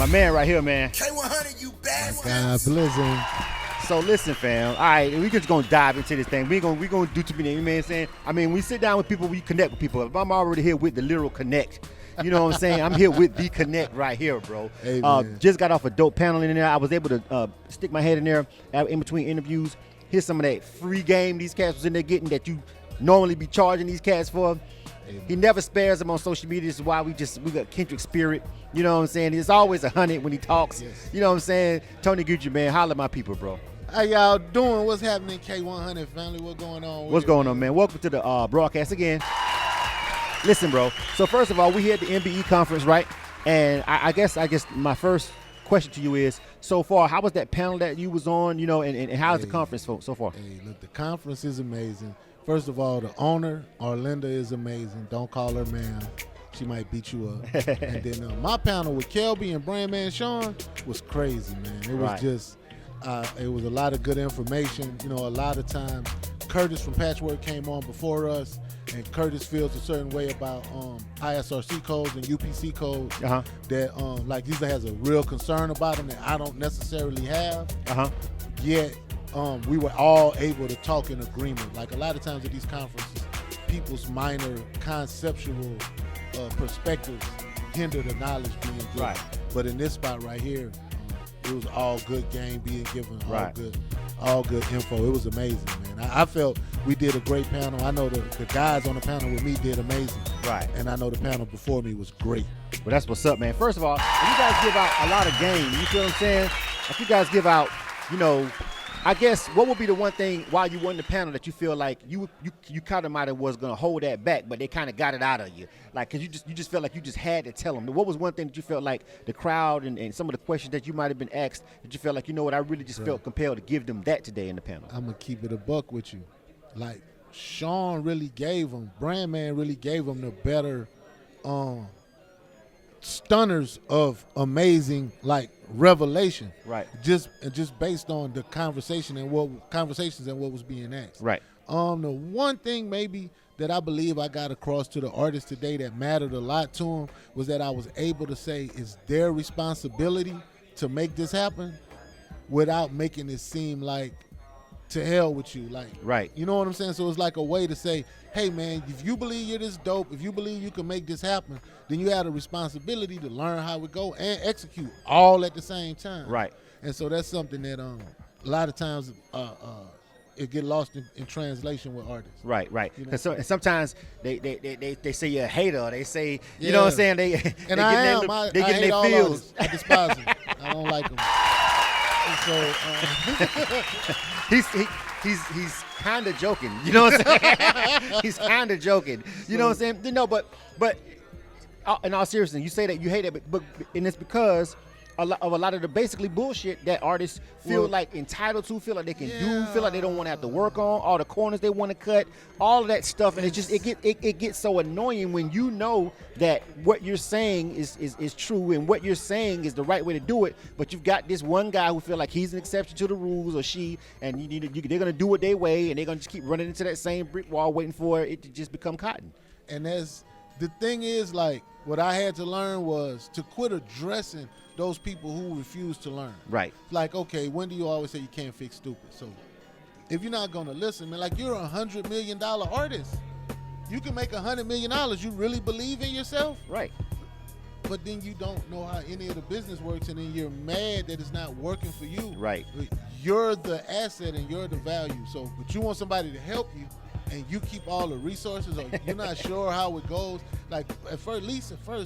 My man right here, man. K-100, you bastard. God bless him. So listen, fam. All right, we just gonna dive into this thing. We gonna do too many. You know what I'm saying? I mean, we sit down with people, we connect with people. If I'm already here with the literal connect, you know what I'm saying? I'm here with the connect right here, bro. Hey, just got off a dope panel in there. I was able to stick my head in there in between interviews. Here's some of that free game these cats was in there getting that you normally be charging these cats for. He never spares them on social media. This is why we got Kendrick spirit. You know what I'm saying? It's always 100 when he talks. Yes. You know what I'm saying? Tony Guidry, man, holla at my people, bro. How y'all doing? What's happening, K-100 family? What's going on? What's going on, man? Welcome to the broadcast again. Listen, bro. So first of all, we here at the MBE Conference, right? And I guess my first question to you is, so far, how was that panel that you was on? You know, and how's the conference so far? Hey, look, the conference is amazing. First of all, the owner, Arlinda, is amazing. Don't call her ma'am. She might beat you up. And then my panel with Kelby and Brandman Sean was crazy, man. It was just, it was a lot of good information. You know, a lot of times, Curtis from Patchwork came on before us, and Curtis feels a certain way about ISRC codes and UPC codes that, like, he has a real concern about them that I don't necessarily have. Yet, we were all able to talk in agreement. Like, a lot of times at these conferences, people's minor conceptual perspectives hinder the knowledge being given. Right. But in this spot right here, it was all good game being given, all good info. It was amazing, man. I felt we did a great panel. I know the guys on the panel with me did amazing. Right. And I know the panel before me was great. Well, that's what's up, man. First of all, if you guys give out a lot of game, you feel what I'm saying? If you guys give out, you know, I guess what would be the one thing while you won the panel that you feel like you kind of might have was gonna hold that back, but they kind of got it out of you, like, cause you just felt like you just had to tell them. What was one thing that you felt like the crowd and some of the questions that you might have been asked that you felt like, you know what, I really just felt compelled to give them that today in the panel? I'm gonna keep it a buck with you. Like, Sean really gave them, Brandman really gave them the better stunners of amazing, like, revelation. Right. Just based on the conversations and what was being asked. Right. The one thing maybe that I believe I got across to the artists today that mattered a lot to them was that I was able to say it's their responsibility to make this happen without making it seem like to hell with you. Like, right. You know what I'm saying? So it's like a way to say, hey, man, if you believe you're this dope, if you believe you can make this happen, then you have a responsibility to learn how it go and execute all at the same time. Right. And so that's something that a lot of times it get lost in translation with artists. Right. You know? Because sometimes they say you're a hater. They say, you know what I'm saying? They and I am. I They get hate their all feels. artists. I despise them. I don't like them. And so he's kind of joking. You know what I'm saying? He's kind of joking. You know what I'm saying? No, but in all seriousness, you say that you hate it, but and it's because a lot of the basically bullshit that artists feel like entitled to, feel like they can do, feel like they don't want to have to work on, all the corners they want to cut, all of that stuff, and it gets so annoying when you know that what you're saying is true and what you're saying is the right way to do it, but you've got this one guy who feel like he's an exception to the rules, or she, and they're gonna do it their way, and they're gonna just keep running into that same brick wall waiting for it to just become cotton. And the thing is, like, what I had to learn was to quit addressing those people who refuse to learn. Right. Like, okay, when do you always say you can't fix stupid? So if you're not gonna listen, man, like, you're $100 million artist. You can make $100 million. You really believe in yourself? Right. But then you don't know how any of the business works, and then you're mad that it's not working for you. Right. You're the asset and you're the value. So, but you want somebody to help you, and you keep all the resources, or you're not sure how it goes. Like, at first,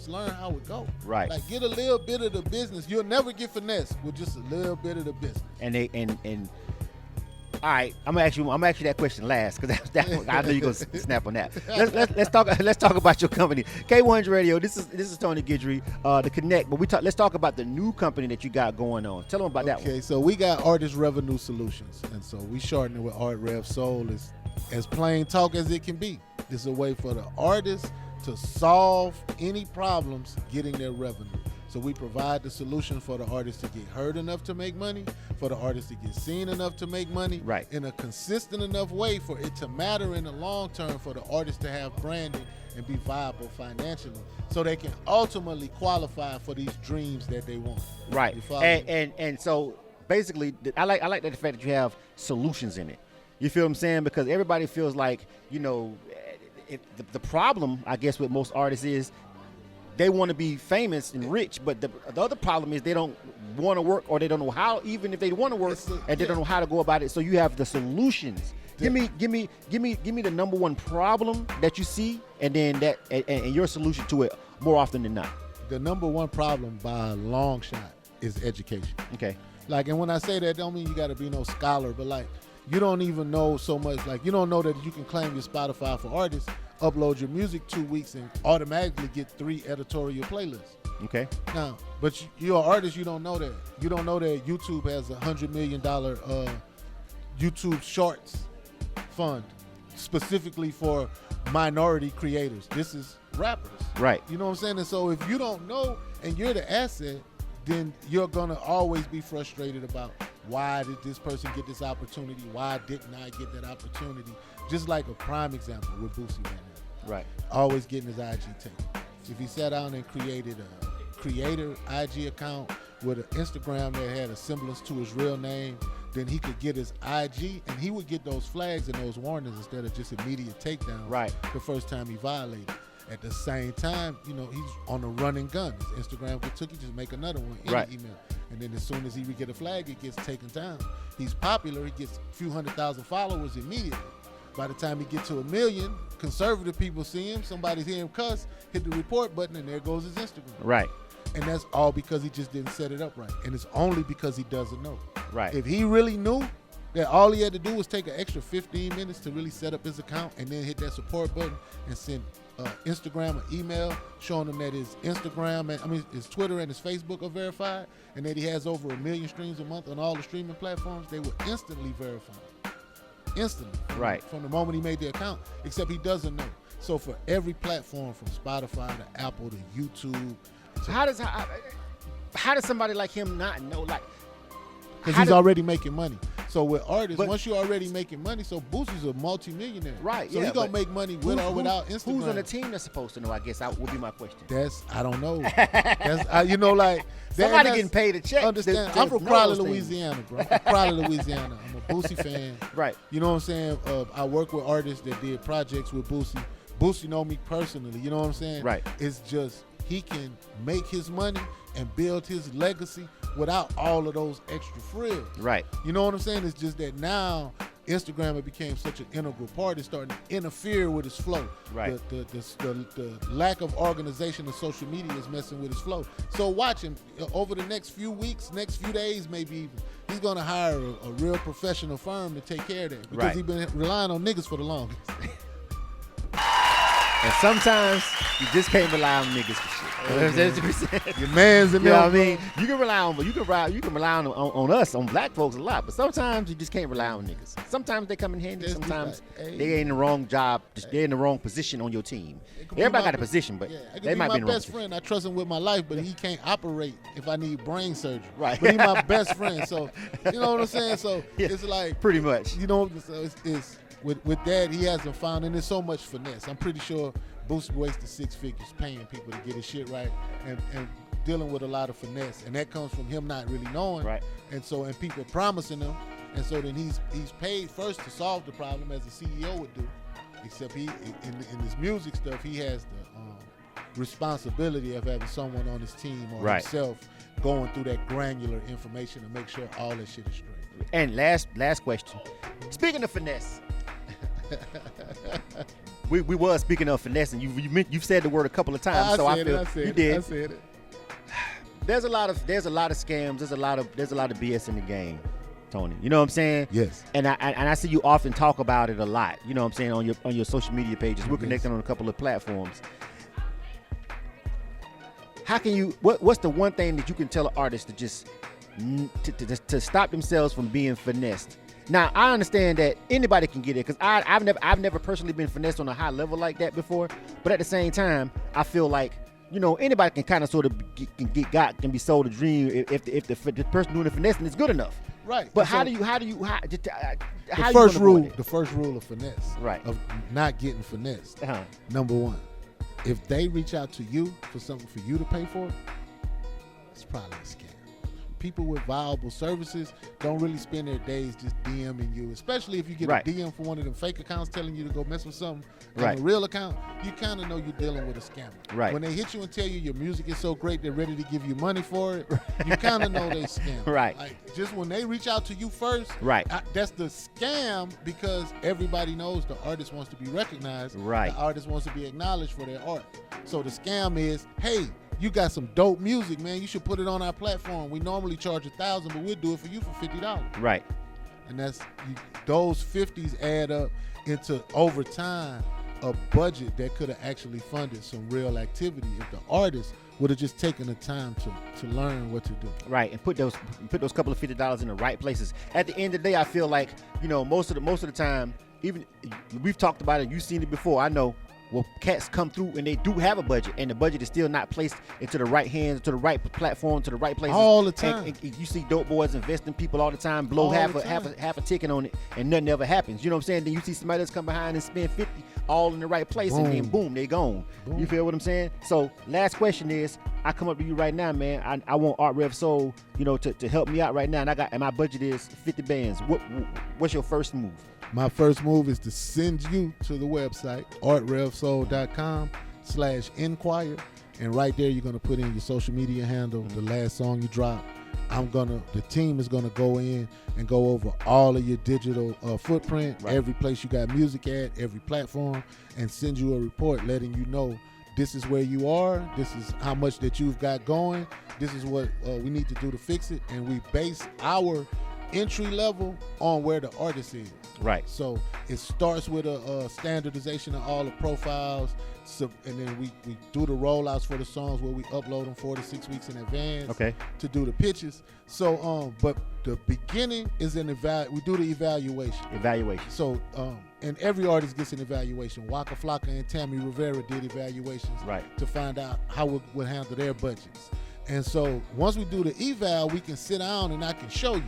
learn how it goes. Right. Like, get a little bit of the business. You'll never get finesse with just a little bit of the business. And all right, I'm gonna ask you that question last, because I know you're gonna snap on that. Let's talk about your company, K-100 Radio. This is Tony Guidry, The Connect. But let's talk about the new company that you got going on. Tell them about that one. Okay, so we got Artist Revenue Solutions, and so we shorten it with Art Rev Soul. Is as plain talk as it can be. It's a way for the artists to solve any problems getting their revenue. So we provide the solution for the artist to get heard enough to make money, for the artist to get seen enough to make money, Right. in a consistent enough way for it to matter in the long term, for the artist to have branding and be viable financially, so they can ultimately qualify for these dreams that they want. Right. You follow me? And so basically, I like the fact that you have solutions in it. You feel what I'm saying? Because everybody feels like, you know, the problem, I guess, with most artists is they want to be famous and rich, but the other problem is they don't want to work, or they don't know how, even if they want to work, and they don't know how to go about it. So you have the solutions. Give me the number one problem that you see, and then that and your solution to it more often than not. The number one problem by a long shot is education. Okay. Like, and when I say that, don't mean you got to be no scholar, but like, you don't even know so much. Like, you don't know that you can claim your Spotify for artists, upload your music 2 weeks, and automatically get 3 editorial playlists. Okay. Now, but you're an artist, you don't know that. You don't know that YouTube has $100 million YouTube Shorts fund specifically for minority creators. This is rappers. Right. You know what I'm saying? And so if you don't know and you're the asset, then you're going to always be frustrated about, why did this person get this opportunity? Why didn't I get that opportunity? Just like a prime example with Boosie right now. Right. Always getting his IG taken. If he sat down and created a creator IG account with an Instagram that had a semblance to his real name, then he could get his IG and he would get those flags and those warnings instead of just immediate takedown. Right. The first time he violated. At the same time, you know, he's on a running gun. His Instagram took, he just make another one, any Right. email. And then as soon as he would get a flag, it gets taken down. He's popular, he gets a few 100,000 followers immediately. By the time he gets to 1 million, conservative people see him, somebody's hear him cuss, hit the report button, and there goes his Instagram. Right. And that's all because he just didn't set it up right. And it's only because he doesn't know. Right. If he really knew that all he had to do was take an extra 15 minutes to really set up his account and then hit that support button and send Instagram an email showing him that his Instagram, his Twitter and his Facebook are verified, and that he has over 1 million streams a month on all the streaming platforms, they will instantly verify him. Instantly. Right. From the moment he made the account, except he doesn't know. So for every platform, from Spotify to Apple to YouTube, How does somebody like him not know? Like, because how he's do- already making money. So with artists, But- once you're already making money, so Boosie's a multi-millionaire. Right, So yeah, he's going to but make money with or without Instagram. Who's on the team that's supposed to know? I guess that would be my question. I don't know. That's, you know, like. Somebody that's- getting paid a check. Understand? to I'm from know Crowley, those things. Louisiana, bro. I'm from Crowley, Louisiana. I'm a Boosie fan. Right. You know what I'm saying? I work with artists that did projects with Boosie. Boosie know me personally. You know what I'm saying? Right. It's just he can make his money and build his legacy without all of those extra frills. Right. You know what I'm saying? It's just that now Instagram it became such an integral part. It's starting to interfere with his flow. Right. The lack of organization of social media is messing with his flow. So watch him over the next few weeks, next few days, maybe even. He's gonna hire a real professional firm to take care of that because Right. he's been relying on niggas for the longest. And sometimes you just can't rely on niggas for shit. Your man's in You know there. what I mean? You can rely on us, on black folks a lot, but sometimes you just can't rely on niggas. Sometimes they come in handy. It's just Sometimes like, hey. they ain't in the wrong job. They're in the wrong position on your team. It could be Everybody my got a position, but yeah, I could they be might my be in the wrong best position. friend. I trust him with my life, but he can't operate if I need brain surgery. Right. But he's my best friend, so you know what I'm saying. So Yeah, it's like pretty much. you know, so it's with that he hasn't found, and there's so much finesse. I'm pretty sure Boosie wasted 6 figures paying people to get his shit right, and dealing with a lot of finesse, and that comes from him not really knowing. Right. And so and people promising him, and so then he's paid first to solve the problem as a CEO would do. Except he in his music stuff, he has the responsibility of having someone on his team or Right. himself going through that granular information to make sure all that shit is straight. And last question. Speaking of finesse, we was speaking of finesse, and you've said the word a couple of times, so I feel you did. I said it. There's a lot of scams. There's a lot of BS in the game, Tony. You know what I'm saying? Yes. And I see you often talk about it a lot. You know what I'm saying, on your social media pages. We're Yes. connected on a couple of platforms. How can you? What's the one thing that you can tell an artist to just to stop themselves from being finessed? Now I understand that anybody can get it because I've never personally been finessed on a high level like that before. But at the same time, I feel like anybody can kind of sort of can be sold a dream if the person doing the finessing is good enough. Right. But So how do you the first rule of finesse, right, of not getting finessed. Uh-huh. Number one, if they reach out to you for something for you to pay for, it's probably a scam. People with viable services don't really spend their days just DMing you, especially if you get Right. a DM from one of them fake accounts telling you to go mess with something on Right. a real account. You kind of know you're dealing with a scammer. Right. When they hit you and tell you your music is so great they're ready to give you money for it, you kind of know they scam. Right. Like, just when they reach out to you first, Right. That's the scam, because everybody knows the artist wants to be recognized. Right. The artist wants to be acknowledged for their art. So the scam is, hey, you got some dope music, man. You should put it on our platform. We normally charge $1,000, but we'll do it for you for $50. Right. And those 50s add up into, over time, a budget that could have actually funded some real activity if the artist would have just taken the time to learn what to do. Right, and put those couple of $50 in the right places. At the end of the day, I feel like most of the time, even we've talked about it. You've seen it before. I know. Well, cats come through and they do have a budget, and the budget is still not placed into the right hands, to the right platform, to the right places. All the time. And you see dope boys investing people all the time, blow All half the time. a ticket on it, and nothing ever happens. You know what I'm saying? Then you see somebody else come behind and spend 50 all in the right place, and then boom, they gone. Boom. You feel what I'm saying? So last question is, I come up to you right now, man. I want Art Rev Soul, to help me out right now, and my budget is 50 bands. What's your first move? My first move is to send you to the website, artrevsoul.com/inquire. And right there, you're going to put in your social media handle, the last song you dropped. The team is going to go in and go over all of your digital footprint, Right. every place you got music at, every platform, and send you a report letting you know this is where you are, this is how much that you've got going, this is what we need to do to fix it. And we base our entry level on where the artist is. Right. So it starts with a standardization of all the profiles, and then we do the rollouts for the songs where we upload them 4 to 6 weeks in advance. Okay. To do the pitches. So but the beginning is we do the evaluation. So and every artist gets an evaluation. Waka Flocka and Tammy Rivera did evaluations, Right. to find out how we would handle their budgets. And so once we do the eval, we can sit down and I can show you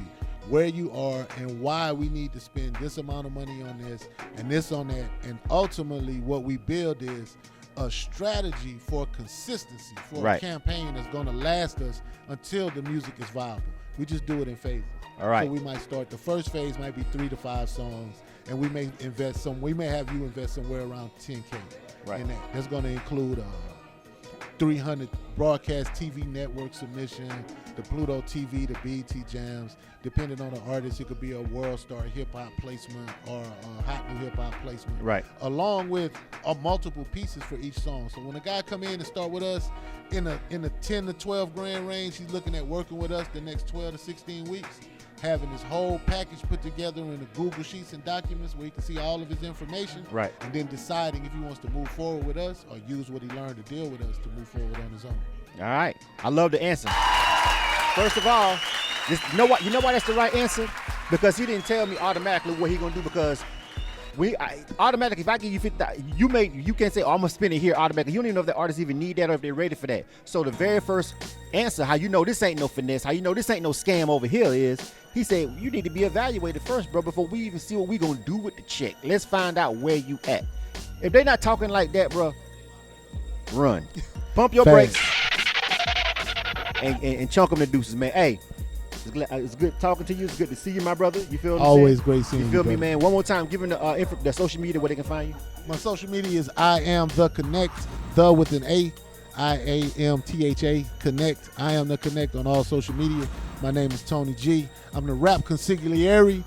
where you are and why we need to spend this amount of money on this and this on that. And ultimately what we build is a strategy for consistency, for Right. a campaign that's going to last us until the music is viable. We just do it in phases. All right. So we might start, the first phase might be 3 to 5 songs, and we may have you invest somewhere around 10K Right. in that. That's going to include 300 broadcast TV network submission, the Pluto TV, the BET Jams. Depending on the artist, it could be a World Star hip hop placement or a Hot New Hip Hop placement. Right. Along with multiple pieces for each song. So when a guy come in and start with us in a 10 to 12 grand range, he's looking at working with us the next 12 to 16 weeks, having his whole package put together in the Google Sheets and documents where he can see all of his information. Right. And then deciding if he wants to move forward with us or use what he learned to deal with us to move forward on his own. All right. I love the answer. First of all, you know why that's the right answer? Because he didn't tell me automatically what he gonna do, because automatically, if I give you 50, you can't say, I'm gonna spend it here automatically. You don't even know if the artists even need that or if they're ready for that. So the very first answer, how you know this ain't no finesse, how you know this ain't no scam over here, is he said, you need to be evaluated first, bro, before we even see what we gonna do with the check. Let's find out where you at. If they not talking like that, bro, run. Pump your brakes and chunk them the deuces, man. Hey, it's good talking to you. It's good to see you, my brother. You feel what I'm Always saying? great seeing you, You feel me, brother. man? One more time, giving the social media where they can find you. My social media is I am the Connect, the with an A, IAMTHA Connect. I am the Connect on all social media. My name is Tony G. I'm the rap consigliere,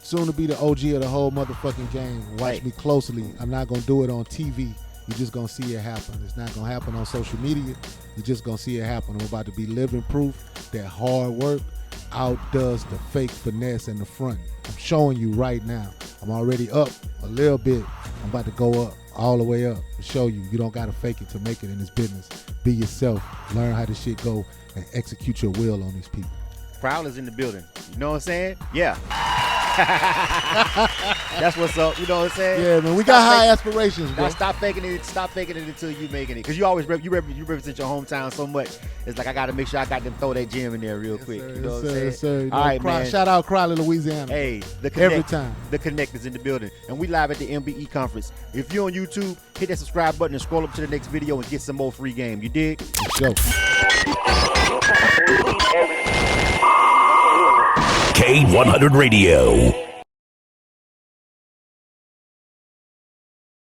soon to be the OG of the whole motherfucking game. Watch Right. me closely. I'm not gonna do it on TV. You're just gonna see it happen. It's not gonna happen on social media. You're just gonna see it happen. I'm about to be living proof that hard work outdoes the fake finesse and the front. I'm showing you right now. I'm already up a little bit. I'm about to go up, all the way up, to show you don't gotta fake it to make it in this business. Be yourself. Learn how this shit go and execute your will on these people. Crowd is in the building. You know what I'm saying? Yeah. That's what's up. You know what I'm saying? Yeah, man. We got high aspirations, bro. Now stop faking it. Stop faking it until you making it. Because you always you represent your hometown so much. It's like I got to make sure I got them throw that gym in there real quick. Sir, you know what I'm yes, saying? sir. All right, man. Shout out Crowley, Louisiana. Hey, the Connect. Every time. The Connect is in the building. And we live at the MBE Conference. If you're on YouTube, hit that subscribe button and scroll up to the next video and get some more free game. You dig? Show. K-100 Radio.